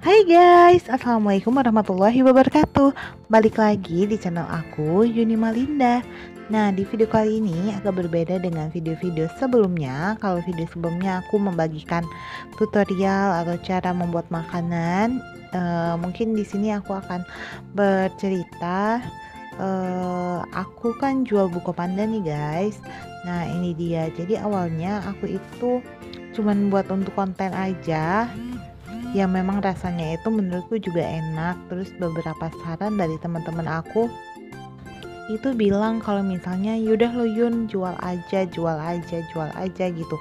Hai guys, Assalamualaikum warahmatullahi wabarakatuh. Balik lagi di channel aku, Yuni Malinda. Nah, di video kali ini agak berbeda dengan video-video sebelumnya. Kalau video sebelumnya aku membagikan tutorial atau cara membuat makanan. Mungkin di sini aku akan bercerita. Aku kan jual buku panda nih guys. Nah, ini dia. Jadi awalnya aku itu cuman buat untuk konten aja, yang memang rasanya itu menurutku juga enak. Terus beberapa saran dari teman-teman aku itu bilang kalau misalnya yaudah lo Yun, jual aja gitu.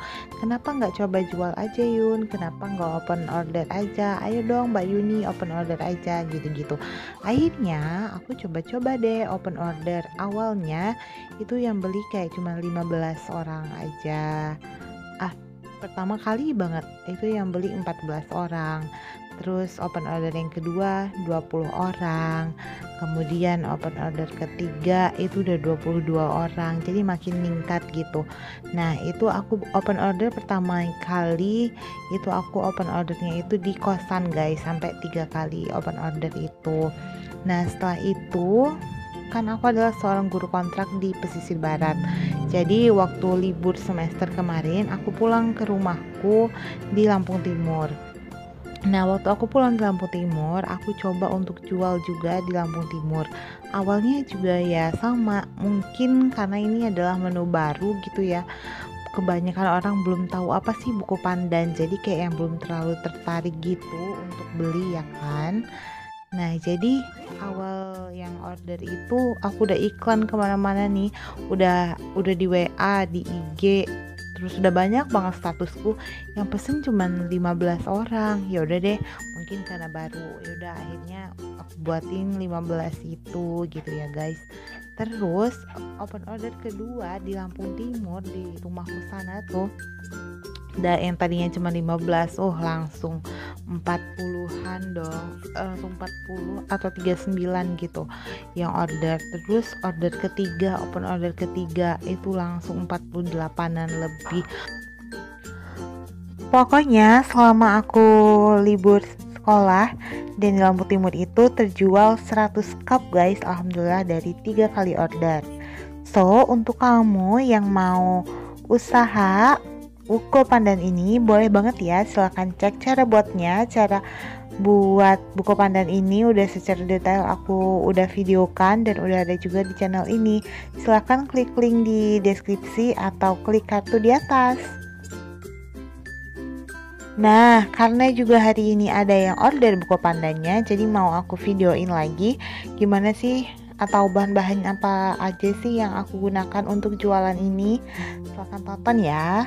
Kenapa nggak coba jual aja Yun, kenapa nggak open order aja, ayo dong Mbak Yuni open order aja gitu. Akhirnya aku coba-coba deh open order. Awalnya itu yang beli kayak cuma 15 orang aja. Pertama kali banget itu yang beli 14 orang. Terus open order yang kedua 20 orang. Kemudian open order ketiga itu udah 22 orang. Jadi makin meningkat gitu. Nah, itu aku open order pertama kali itu aku open ordernya itu di kosan guys, sampai 3 kali open order itu. Nah, setelah itu kan aku adalah seorang guru kontrak di pesisir barat. Jadi waktu libur semester kemarin aku pulang ke rumahku di Lampung Timur. Nah, waktu aku pulang ke Lampung Timur, aku coba untuk jual juga di Lampung Timur. Awalnya juga ya sama, mungkin karena ini adalah menu baru gitu ya. Kebanyakan orang belum tahu apa sih buku pandan, jadi kayak yang belum terlalu tertarik gitu untuk beli ya kan. Nah, jadi awal yang order itu aku udah iklan kemana-mana nih, udah di WA, di IG, terus udah banyak banget statusku yang pesen cuman 15 orang. Ya udah deh, mungkin karena baru, ya udah akhirnya aku buatin 15 itu gitu ya guys. Terus open order kedua di Lampung Timur di rumahku sana tuh, yang tadinya cuma 15, langsung 40-an dong, langsung 40 atau 39 gitu yang order. Terus order ketiga, open order ketiga itu langsung 48-an lebih. Pokoknya selama aku libur sekolah dan di Lampung Timur itu terjual 100 cup guys, alhamdulillah dari 3 kali order. So, untuk kamu yang mau usaha buku pandan ini boleh banget ya, silahkan cek cara buatnya. Cara buat buku pandan ini udah secara detail aku udah videokan dan udah ada juga di channel ini. Silahkan klik link di deskripsi atau klik kartu di atas. Nah, karena juga hari ini ada yang order buku pandannya, jadi mau aku videoin lagi gimana sih atau bahan-bahan apa aja sih yang aku gunakan untuk jualan ini. Silahkan tonton ya.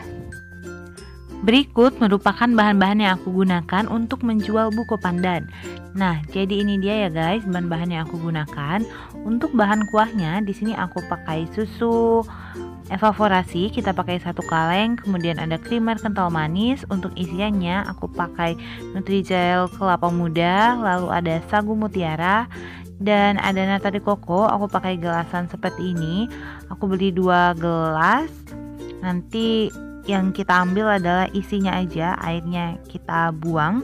Berikut merupakan bahan-bahan yang aku gunakan untuk menjual buku pandan. Nah, jadi ini dia ya guys, bahan-bahan yang aku gunakan. Untuk bahan kuahnya, di sini aku pakai susu evaporasi, kita pakai 1 kaleng, kemudian ada creamer kental manis. Untuk isiannya aku pakai Nutrijel kelapa muda, lalu ada sagu mutiara, dan ada nata de coco. Aku pakai gelasan seperti ini. Aku beli 2 gelas. Nanti yang kita ambil adalah isinya aja, airnya kita buang.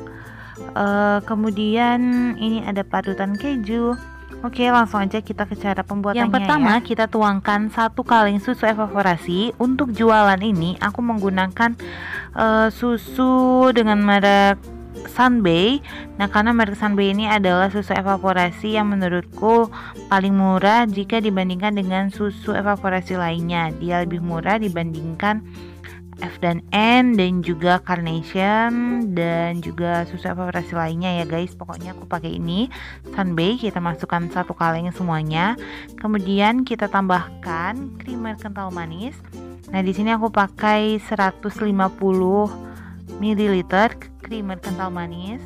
Kemudian ini ada parutan keju. Oke, langsung aja kita ke cara pembuatannya. Yang pertama ya, kita tuangkan 1 kaleng susu evaporasi. Untuk jualan ini aku menggunakan susu dengan merek Sunbay. Nah, karena merek Sunbay ini adalah susu evaporasi yang menurutku paling murah jika dibandingkan dengan susu evaporasi lainnya. Dia lebih murah dibandingkan F&N dan juga Carnation dan juga susu evaporasi lainnya ya guys. Pokoknya aku pakai ini Sunbay. Kita masukkan 1 kaleng semuanya. Kemudian kita tambahkan creamer kental manis. Nah, di sini aku pakai 150 ml creamer kental manis.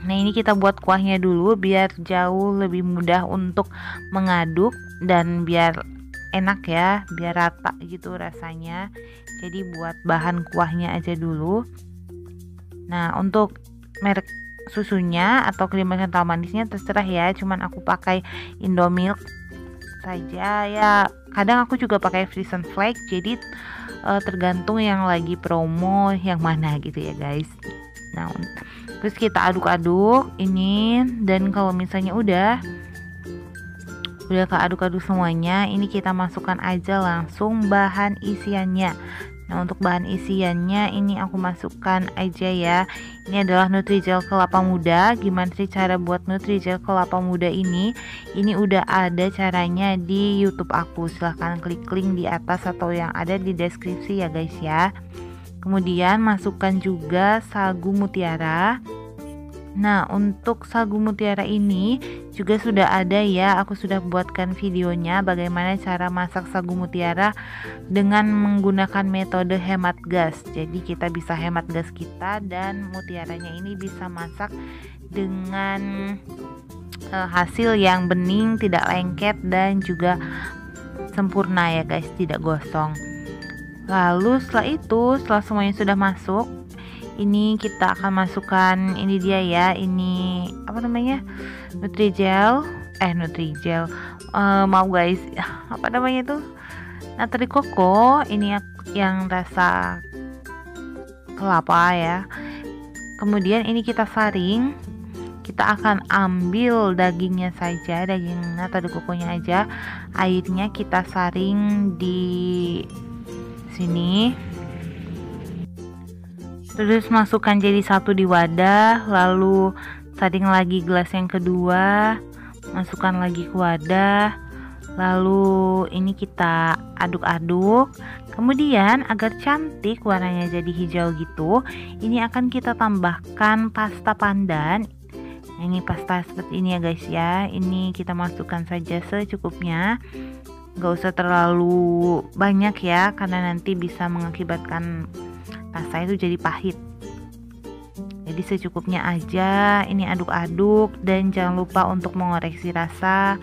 Nah, ini kita buat kuahnya dulu biar jauh lebih mudah untuk mengaduk dan biar enak ya, biar rata gitu rasanya. Jadi buat bahan kuahnya aja dulu. Nah, untuk merek susunya atau creamer kental manisnya terserah ya, cuman aku pakai Indomilk saja ya. Kadang aku juga pakai Frisian Flake, jadi tergantung yang lagi promo yang mana gitu ya guys. Nah, Terus kita aduk-aduk ini, dan kalau misalnya udah keaduk-aduk semuanya, ini kita masukkan aja langsung bahan isiannya. Nah, untuk bahan isiannya ini aku masukkan aja ya. Ini adalah Nutrijel kelapa muda. Gimana sih cara buat Nutrijel kelapa muda ini? Ini udah ada caranya di YouTube aku. Silahkan klik link di atas atau yang ada di deskripsi ya guys ya. Kemudian masukkan juga sagu mutiara. Nah, untuk sagu mutiara ini juga sudah ada ya, aku sudah buatkan videonya bagaimana cara masak sagu mutiara dengan menggunakan metode hemat gas. Jadi kita bisa hemat gas kita, dan mutiaranya ini bisa masak dengan hasil yang bening, tidak lengket, dan juga sempurna ya guys, tidak gosong. Lalu setelah semuanya sudah masuk, ini kita akan masukkan, ini dia ya, ini apa namanya, Nutrijel, mau guys, apa namanya itu, natri koko, ini yang rasa kelapa ya. Kemudian ini kita saring, kita akan ambil dagingnya saja, daging natri kokonya aja, airnya kita saring di sini. Terus masukkan jadi satu di wadah, lalu saring lagi gelas yang kedua, masukkan lagi ke wadah, lalu ini kita aduk-aduk. Kemudian agar cantik warnanya jadi hijau gitu, ini akan kita tambahkan pasta pandan. Ini pasta seperti ini ya guys ya, ini kita masukkan saja secukupnya, gak usah terlalu banyak ya, karena nanti bisa mengakibatkan rasa itu jadi pahit. Jadi secukupnya aja, ini aduk-aduk, dan jangan lupa untuk mengoreksi rasa.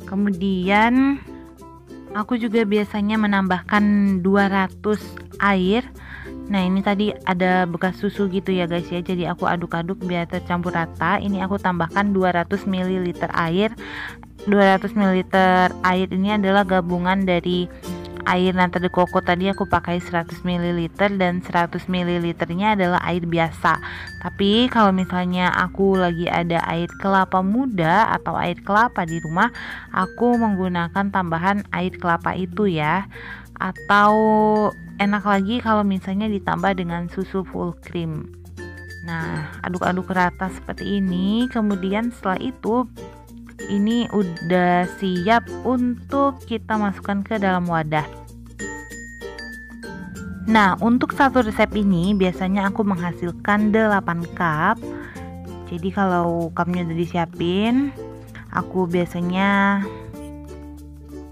Kemudian aku juga biasanya menambahkan 200 air. Nah, ini tadi ada bekas susu gitu ya guys ya, jadi aku aduk-aduk biar tercampur rata. Ini aku tambahkan 200 ml air. 200 ml air ini adalah gabungan dari air natri koko tadi aku pakai 100 ml, dan 100 ml nya adalah air biasa. Tapi kalau misalnya aku lagi ada air kelapa muda atau air kelapa di rumah, aku menggunakan tambahan air kelapa itu ya. Atau enak lagi kalau misalnya ditambah dengan susu full cream. Nah, aduk-aduk rata seperti ini. Kemudian setelah itu ini udah siap untuk kita masukkan ke dalam wadah. Nah, untuk satu resep ini biasanya aku menghasilkan 8 cup. Jadi kalau cupnya udah disiapin, aku biasanya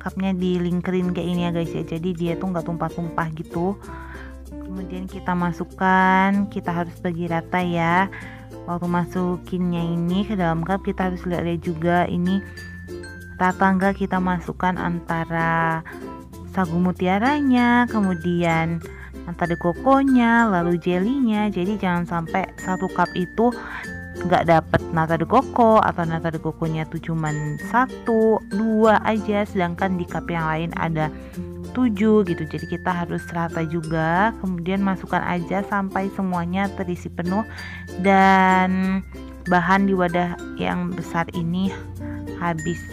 cupnya dilingkerin kayak ini ya guys ya, jadi dia tuh nggak tumpah-tumpah gitu. Kemudian kita masukkan, kita harus bagi rata ya. Waktu masukinnya ini ke dalam cup, kita harus lihat juga ini rata nggak. Kita masukkan antara sagu mutiaranya, kemudian natri kokonya, lalu jelinya. Jadi jangan sampai satu cup itu nggak dapet natri koko, atau natri kokonya tuh cuman 1-2 aja, sedangkan di cup yang lain ada 7 gitu. Jadi kita harus rata juga. Kemudian masukkan aja sampai semuanya terisi penuh, dan bahan di wadah yang besar ini habis.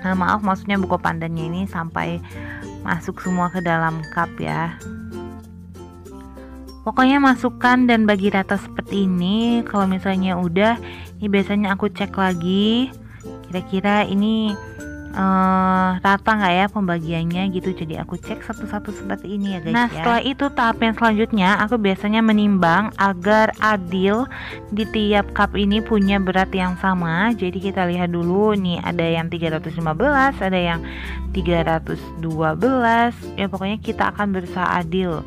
Maaf, maksudnya buko pandannya ini sampai masuk semua ke dalam cup ya. Pokoknya masukkan dan bagi rata seperti ini. Kalau misalnya udah, ini biasanya aku cek lagi kira-kira ini rata nggak ya pembagiannya gitu. Jadi aku cek satu-satu seperti ini ya guys. Nah, setelah itu tahap yang selanjutnya aku biasanya menimbang agar adil di tiap cup ini punya berat yang sama. Jadi kita lihat dulu nih, ada yang 315, ada yang 312, ya pokoknya kita akan berusaha adil.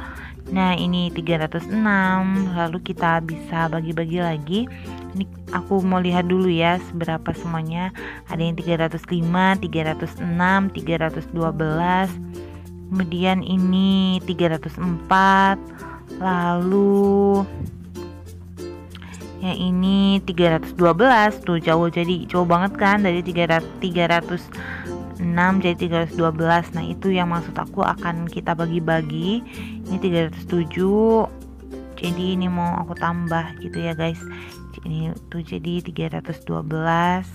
Nah, ini 306, lalu kita bisa bagi-bagi lagi. Ini aku mau lihat dulu ya seberapa semuanya. Ada yang 305, 306, 312. Kemudian ini 304. Lalu yang ini 312 tuh jauh banget kan, dari 306 jadi 312. Nah, itu yang maksud aku akan kita bagi-bagi. Ini 307. Jadi ini mau aku tambah gitu ya guys. Ini tuh jadi 312.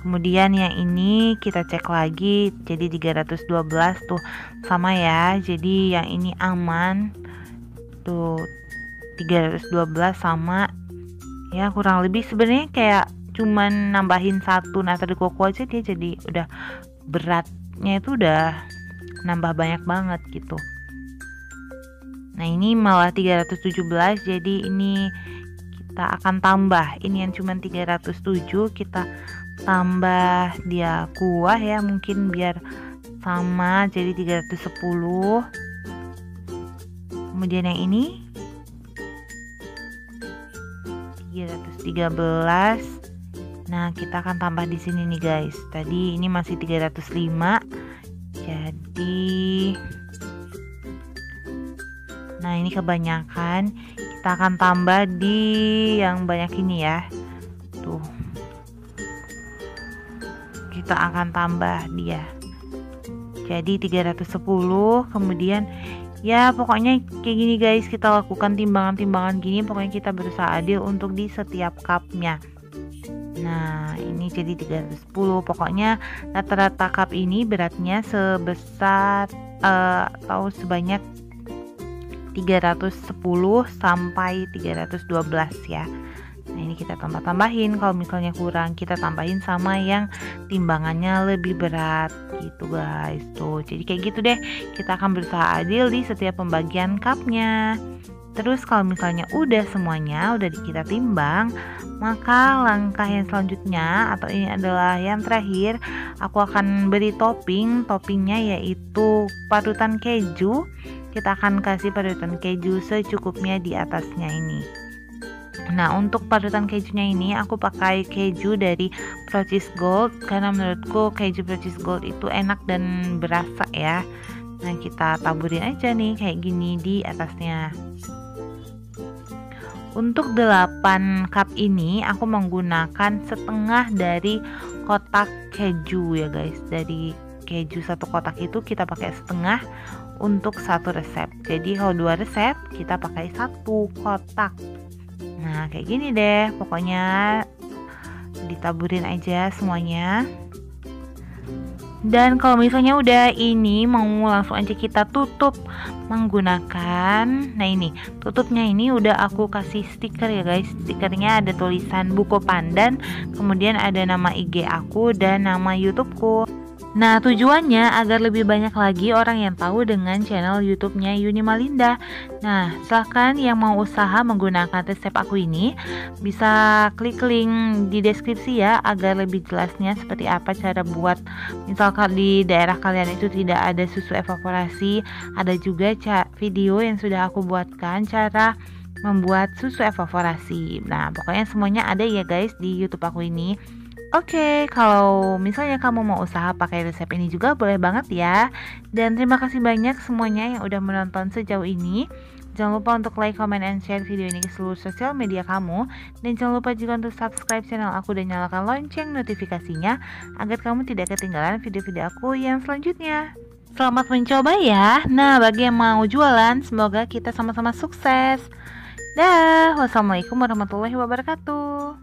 Kemudian yang ini kita cek lagi, jadi 312 tuh sama ya. Jadi yang ini aman. Tuh 312 sama. Ya kurang lebih sebenarnya kayak cuman nambahin satu nata de coco aja dia jadi udah beratnya itu udah nambah banyak banget gitu. Nah ini malah 317, jadi ini kita akan tambah. Ini yang cuma 307 kita tambah dia kuah ya, mungkin biar sama jadi 310. Kemudian yang ini 313. Nah kita akan tambah di sini nih guys. Tadi ini masih 305, jadi nah ini kebanyakan, kita akan tambah di yang banyak ini ya. Tuh kita akan tambah dia jadi 310. Kemudian ya pokoknya kayak gini guys, kita lakukan timbangan-timbangan gini, pokoknya kita berusaha adil untuk di setiap cupnya. Nah ini jadi 310, pokoknya rata-rata cup ini beratnya sebesar atau sebanyak 310 sampai 312 ya. Nah ini kita tambah-tambahin, kalau misalnya kurang kita tambahin sama yang timbangannya lebih berat gitu guys. Tuh jadi kayak gitu deh, kita akan berusaha adil di setiap pembagian cupnya. Terus kalau misalnya udah semuanya udah kita timbang, maka langkah yang selanjutnya atau ini adalah yang terakhir, aku akan beri toppingnya yaitu parutan keju. Kita akan kasih parutan keju secukupnya di atasnya ini. Nah untuk parutan kejunya ini aku pakai keju dari Procis Gold karena menurutku keju Procis Gold itu enak dan berasa ya. Nah kita taburin aja nih kayak gini di atasnya. Untuk 8 cup ini aku menggunakan setengah dari kotak keju ya guys. Dari keju satu kotak itu kita pakai setengah untuk satu resep. Jadi kalau 2 resep kita pakai satu kotak. Nah kayak gini deh, pokoknya ditaburin aja semuanya. Dan kalau misalnya udah ini mau langsung aja kita tutup menggunakan, nah ini tutupnya ini udah aku kasih stiker ya guys. Stikernya ada tulisan Buko Pandan, kemudian ada nama IG aku dan nama YouTubeku. Nah tujuannya agar lebih banyak lagi orang yang tahu dengan channel YouTube-nya Yuni Malinda. Nah silahkan yang mau usaha menggunakan resep aku ini bisa klik link di deskripsi ya, agar lebih jelasnya seperti apa cara buat. Misalkan di daerah kalian itu tidak ada susu evaporasi, ada juga video yang sudah aku buatkan cara membuat susu evaporasi. Nah pokoknya semuanya ada ya guys di YouTube aku ini. Oke, kalau misalnya kamu mau usaha pakai resep ini juga boleh banget ya. Dan terima kasih banyak semuanya yang udah menonton sejauh ini. Jangan lupa untuk like, comment, and share video ini ke seluruh sosial media kamu. Dan jangan lupa juga untuk subscribe channel aku dan nyalakan lonceng notifikasinya agar kamu tidak ketinggalan video-video aku yang selanjutnya. Selamat mencoba ya. Nah, bagi yang mau jualan, semoga kita sama-sama sukses. Dah, wassalamualaikum warahmatullahi wabarakatuh.